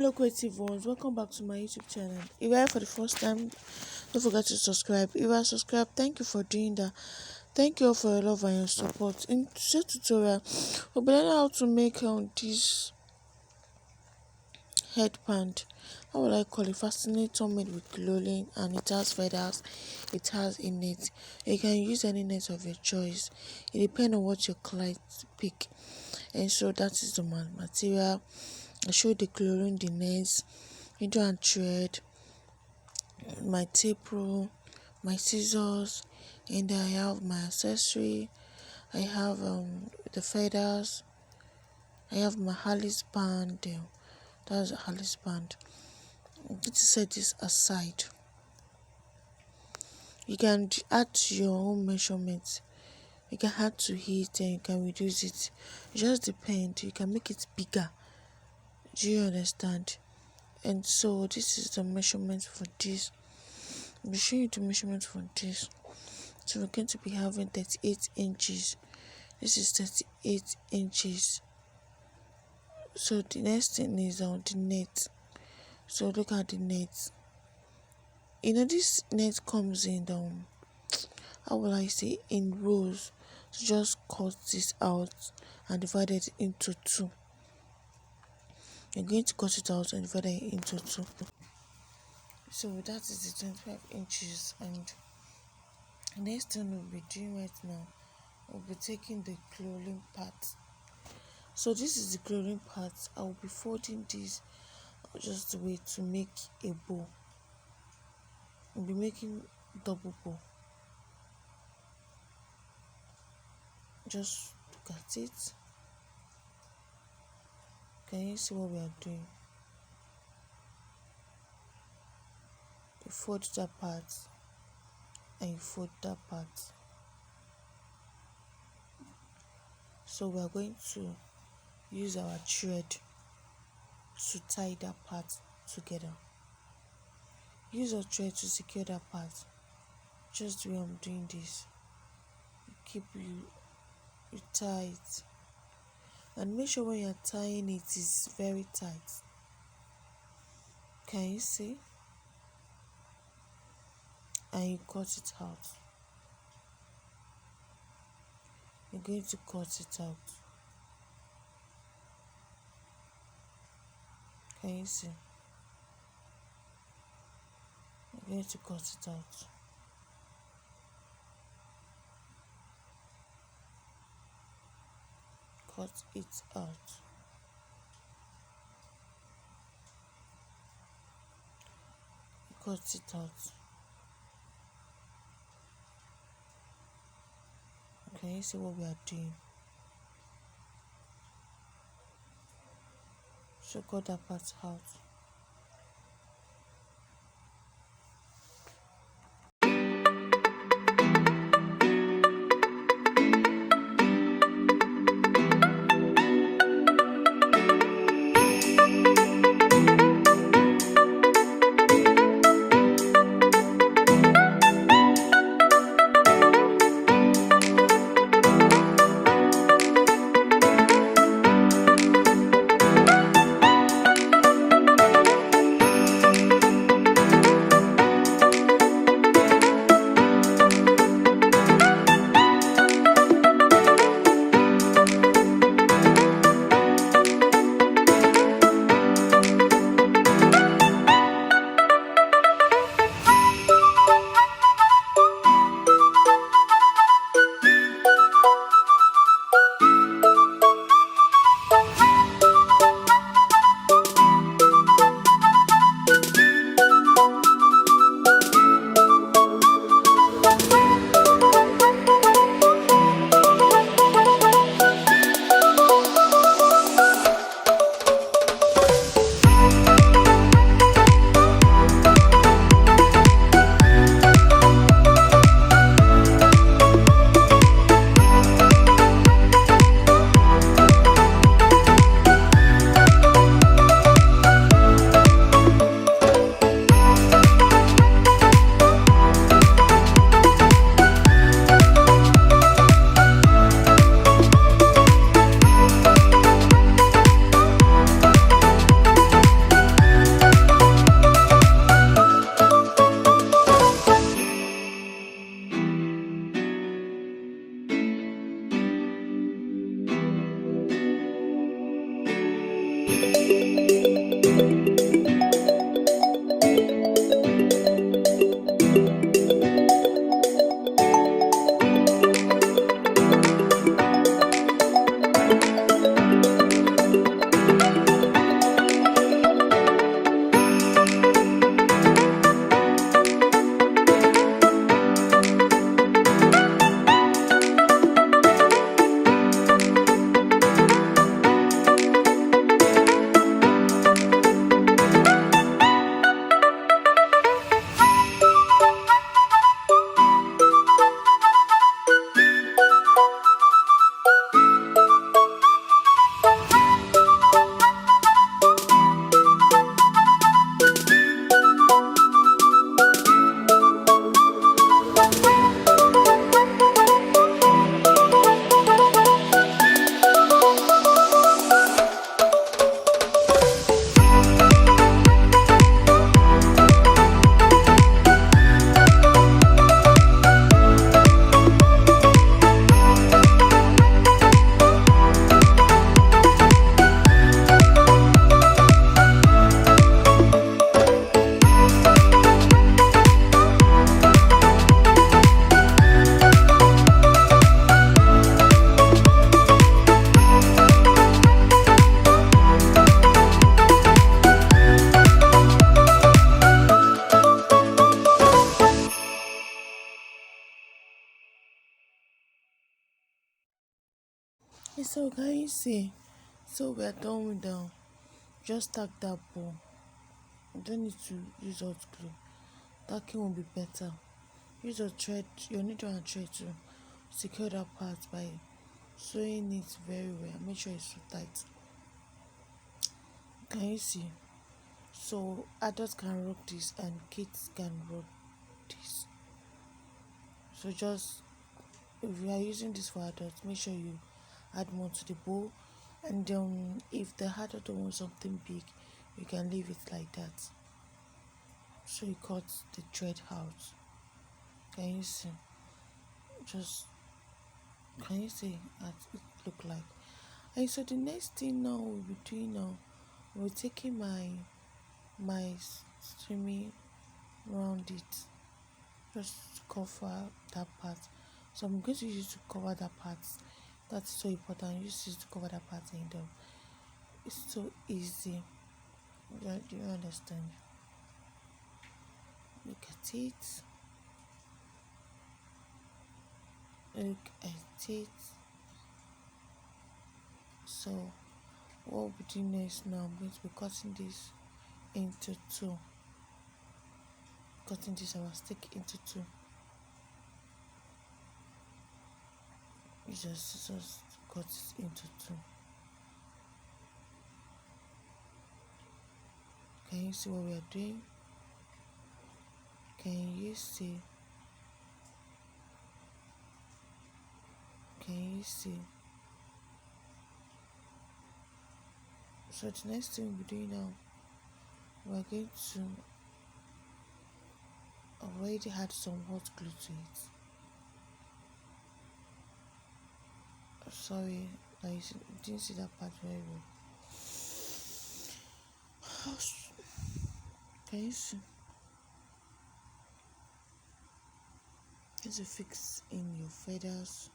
Hello, creative ones. Welcome back to my YouTube channel. If you're here for the first time, don't forget to subscribe. If you are subscribed, thank you for doing that. Thank you all for your love and your support. In today's tutorial, we'll be learning how to make this headband. How would I call it? Fascinator made with criloline, and it has feathers. It has a net. You can use any net of your choice. It depends on what your client pick. And so that is the material. I showed the criloline, the nets, needle and thread, my tape rule, my scissors, and I have my accessory. I have the feathers. I have my Alice band. That's a Alice band. I'm going to set this aside. You can add to your own measurements. You can add to it and you can reduce it. It just depends. You can make it bigger. Do you understand? And so this is the measurement for this. I'll be showing you the measurement for this. So we're going to be having 38 inches. This is 38 inches. So the next thing is on the net. So look at the net. This net comes in how will I say, in rows. So just cut this out and divide it into two. You're going to cut it out and divide it into two. So that is the 25 inches, and the next thing we'll be doing right now, we'll be taking the criloline part. So this is the criloline part. I will be folding this just the way to make a bow. We'll be making double bow. Just look at it. Can you see what we are doing? You fold that part and you fold that part. So we are going to use our thread to tie that part together. Use your thread to secure that part. Just the way I'm doing this. You tie it. And make sure when you're tying it is very tight. Can you see? And you cut it out. You're going to cut it out. Can you see? You're going to cut it out. Cut it out. Cut it out. Can you see what we are doing? So cut that part out. So can you see? So we are done with the just tack that ball. You don't need to use hot glue. Tacking will be better. Use your thread, your needle and thread to secure that part by sewing it very well. Make sure it's so tight. Can you see? So adults can rock this and kids can rock this. So just if you are using this for adults, make sure you add more to the bowl. And if the adult don't want something big, you can leave it like that. So you cut the thread out. Can you see? Just can you see what it look like? And so the next thing now we'll be doing now, we're taking my streaming round it, just to cover that part. So I'm going to use it to cover that part. That's so important. Use it to cover that part, and it's so easy. Do you understand? Look at it. Look at it. So what we'll be doing next now, I'm going to be cutting this into two. Cutting this our stick into two. You just cut it into two. Can you see what we are doing? Can you see? Can you see? So the next thing we'll be doing now, we're going to already add some hot glue to it. Sorry, I didn't see that part very well. Can you see? Just to fix in your feathers.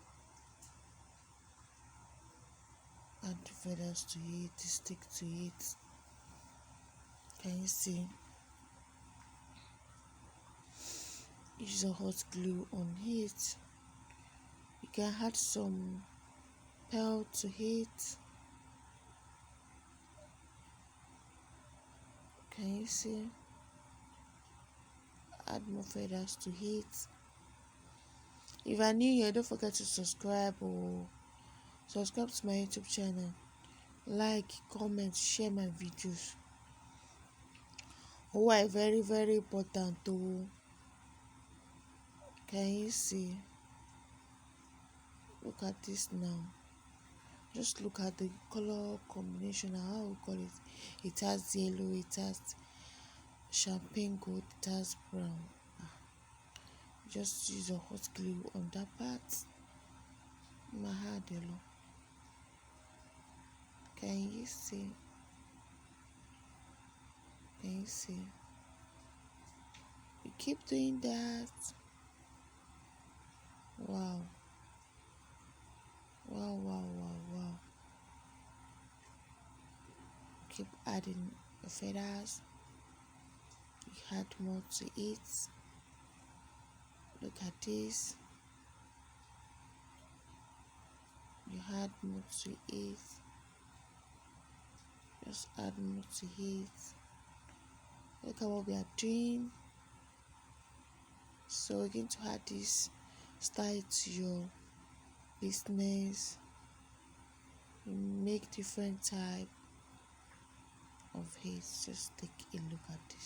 Add the feathers to it, the stick to it. Can you see? Use a hot glue on it. You can add some pearl to it. Can you see? Add more feathers to it. If you're new here, don't forget to subscribe or subscribe to my YouTube channel. Like, comment, share my videos. Oh, I very important too. Can you see? Look at this now. Just look at the color combination, how we call it. It has yellow, it has champagne gold, it has brown. Just use a hot glue on that part. My hand yellow. Can you see? Can you see? You keep doing that. Wow. Wow. Keep adding the feathers. You add more to it. Look at this. You add more to it. Just add more to it. Look at what we are doing. So we're going to add this style to your business. You make different type of hairs. Just take a look at this.